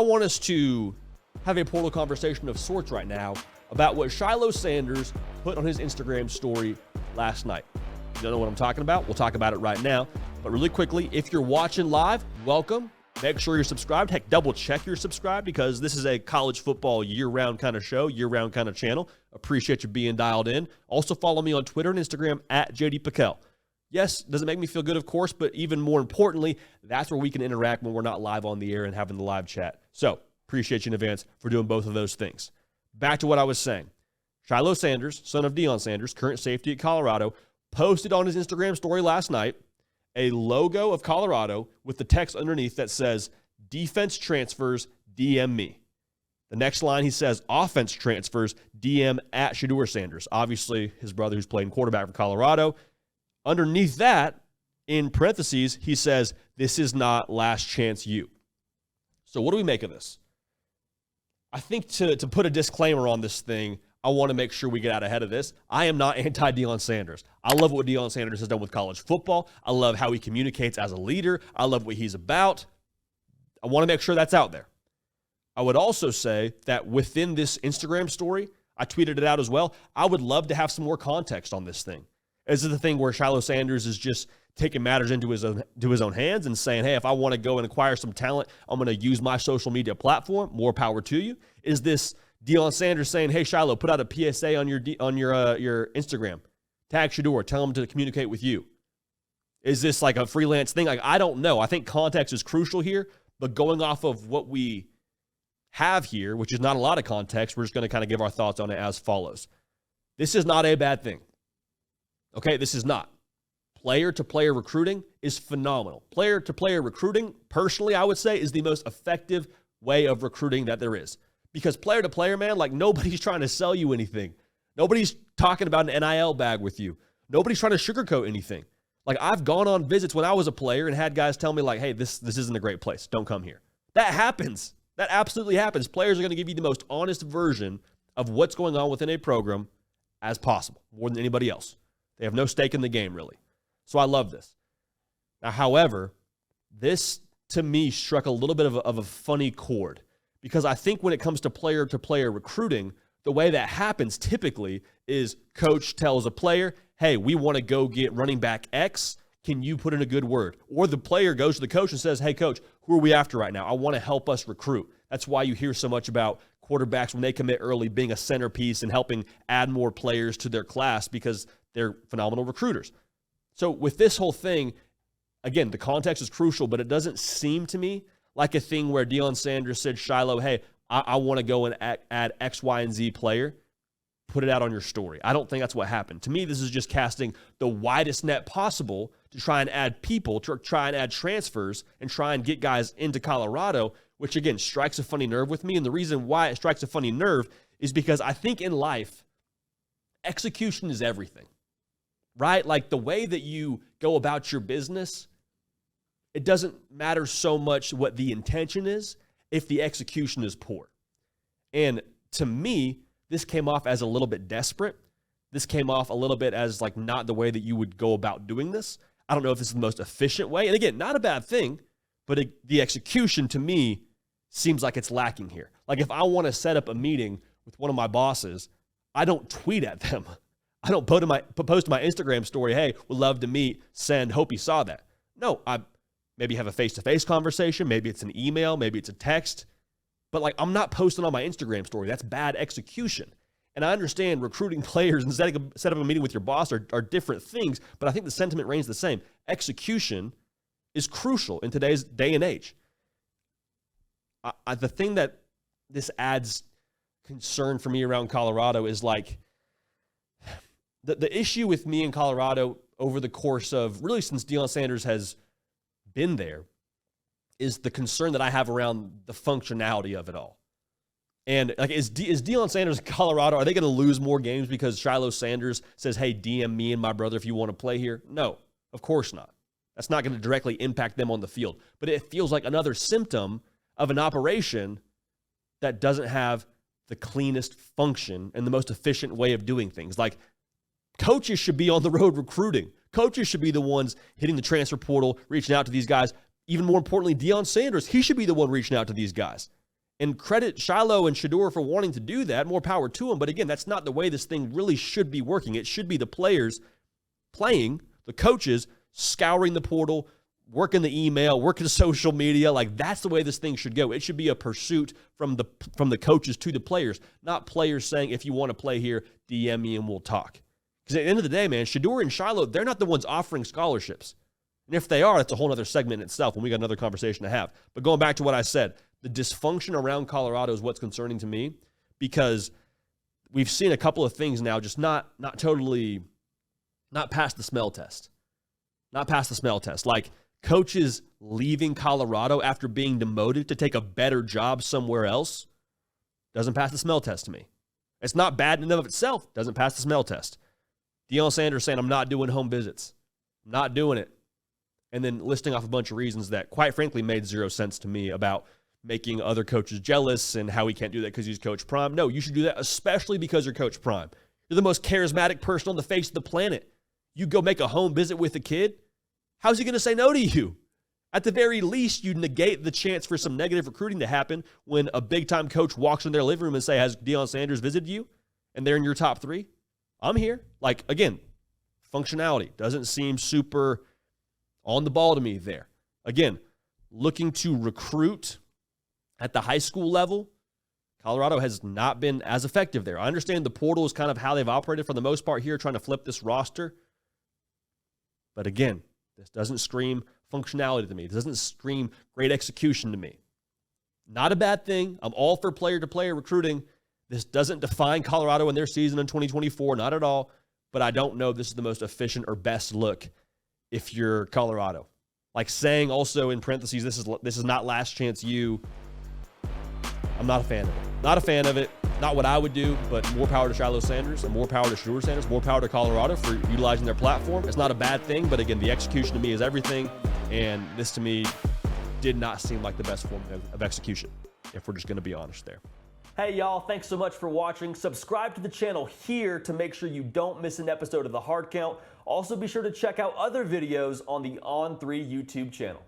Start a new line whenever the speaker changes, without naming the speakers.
want us to have a portal conversation of sorts right now about what Shilo Sanders put on his Instagram story last night. You don't know what I'm talking about? We'll talk about it right now. But really quickly, if you're watching live, welcome. Make sure you're subscribed. Heck, double check you're subscribed because this is a college football year-round kind of show, year-round kind of channel. Appreciate you being dialed in. Also follow me on Twitter and Instagram at JD Piquel. Yes, doesn't make me feel good, of course, but even more importantly, that's where we can interact when we're not live on the air and having the live chat. So, appreciate you in advance for doing both of those things. Back to what I was saying. Shilo Sanders, son of Deion Sanders, current safety at Colorado, posted on his Instagram story last night a logo of Colorado with the text underneath that says, defense transfers, DM me. The next line, he says, offense transfers, DM at Shilo Sanders. Obviously, his brother who's playing quarterback for Colorado. Underneath that, in parentheses, he says, this is not last chance you. So what do we make of this? I think to put a disclaimer on this thing, I want to make sure we get out ahead of this. I am not anti-Deion Sanders. I love what Deion Sanders has done with college football. I love how he communicates as a leader. I love what he's about. I want to make sure that's out there. I would also say that within this Instagram story, I tweeted it out as well, I would love to have some more context on this thing. Is it the thing where Shilo Sanders is just taking matters into his own hands and saying, hey, if I want to go and acquire some talent, I'm going to use my social media platform. More power to you. Is this Deion Sanders saying, hey, Shilo, put out a PSA on your Instagram. Tag Shedeur. Tell him to communicate with you. Is this like a freelance thing? Like, I don't know. I think context is crucial here, but going off of what we have here, which is not a lot of context, we're just going to kind of give our thoughts on it as follows. This is not a bad thing. Okay, this is not. Player-to-player recruiting is phenomenal. Player-to-player recruiting, personally, I would say, is the most effective way of recruiting that there is. Because player-to-player, man, like nobody's trying to sell you anything. Nobody's talking about an NIL bag with you. Nobody's trying to sugarcoat anything. Like, I've gone on visits when I was a player and had guys tell me, like, hey, this isn't a great place. Don't come here. That happens. That absolutely happens. Players are going to give you the most honest version of what's going on within a program as possible, more than anybody else. They have no stake in the game, really. So I love this. Now, however, this, to me, struck a little bit of a funny chord because I think when it comes to player-to-player recruiting, the way that happens typically is coach tells a player, hey, we want to go get running back X. Can you put in a good word? Or the player goes to the coach and says, hey, coach, who are we after right now? I want to help us recruit. That's why you hear so much about quarterbacks when they commit early being a centerpiece and helping add more players to their class because they're phenomenal recruiters. So with this whole thing, again, the context is crucial, but it doesn't seem to me like a thing where Deion Sanders said, Shilo, hey, I want to go and add X, Y, and Z player. Put it out on your story. I don't think that's what happened. To me, this is just casting the widest net possible to try and add people, to try and add transfers, and try and get guys into Colorado, which, again, strikes a funny nerve with me. And the reason why it strikes a funny nerve is because I think in life, execution is everything. Right? Like the way that you go about your business, it doesn't matter so much what the intention is if the execution is poor. And to me, this came off as a little bit desperate. This came off a little bit as like not the way that you would go about doing this. I don't know if this is the most efficient way. And again, not a bad thing, but the execution to me seems like it's lacking here. Like if I want to set up a meeting with one of my bosses, I don't tweet at them. I don't post to my Instagram story, hey, would love to meet, send, hope you saw that. No, I maybe have a face-to-face conversation. Maybe it's an email. Maybe it's a text. But like I'm not posting on my Instagram story. That's bad execution. And I understand recruiting players and setting up a meeting with your boss are different things, but I think the sentiment reigns the same. Execution is crucial in today's day and age. The thing that this adds concern for me around Colorado is like, the issue with me in Colorado over the course of really since Deion Sanders has been there is the concern that I have around the functionality of it all. And like, is Deion Sanders in Colorado, are they going to lose more games because Shilo Sanders says, hey, DM me and my brother if you want to play here? No, of course not. That's not going to directly impact them on the field. But it feels like another symptom of an operation that doesn't have the cleanest function and the most efficient way of doing things. Like, coaches should be on the road recruiting. Coaches should be the ones hitting the transfer portal, reaching out to these guys. Even more importantly, Deion Sanders, he should be the one reaching out to these guys. And credit Shilo and Shedeur for wanting to do that. More power to them. But again, that's not the way this thing really should be working. It should be the players playing, the coaches scouring the portal, working the email, working social media. Like, that's the way this thing should go. It should be a pursuit from the coaches to the players, not players saying, if you want to play here, DM me and we'll talk. Because at the end of the day, man, Shedeur and Shilo, they're not the ones offering scholarships. And if they are, that's a whole other segment in itself, and we got another conversation to have. But going back to what I said, the dysfunction around Colorado is what's concerning to me, because we've seen a couple of things now just not past the smell test. Not past the smell test. Like, coaches leaving Colorado after being demoted to take a better job somewhere else doesn't pass the smell test to me. It's not bad in and of itself. Doesn't pass the smell test. Deion Sanders saying, I'm not doing home visits. I'm not doing it. And then listing off a bunch of reasons that, quite frankly, made zero sense to me about making other coaches jealous and how he can't do that because he's Coach Prime. No, you should do that especially because you're Coach Prime. You're the most charismatic person on the face of the planet. You go make a home visit with a kid, how's he going to say no to you? At the very least, you negate the chance for some negative recruiting to happen when a big-time coach walks in their living room and say, has Deion Sanders visited you? And they're in your top 3. I'm here. Like, again, functionality doesn't seem super on the ball to me there. Again, looking to recruit at the high school level, Colorado has not been as effective there. I understand the portal is kind of how they've operated for the most part here, trying to flip this roster. But again, this doesn't scream functionality to me. This doesn't scream great execution to me. Not a bad thing. I'm all for player-to-player recruiting. This doesn't define Colorado in their season in 2024, not at all. But I don't know if this is the most efficient or best look if you're Colorado. Like, saying also in parentheses, this is not last chance you. I'm not a fan of it. Not a fan of it. Not what I would do, but more power to Shilo Sanders and more power to Shedeur Sanders, more power to Colorado for utilizing their platform. It's not a bad thing, but again, the execution to me is everything, and this to me did not seem like the best form of execution, if we're just going to be honest there. Hey, y'all, thanks so much for watching. Subscribe to the channel here to make sure you don't miss an episode of The Hard Count. Also, be sure to check out other videos on the On3 YouTube channel.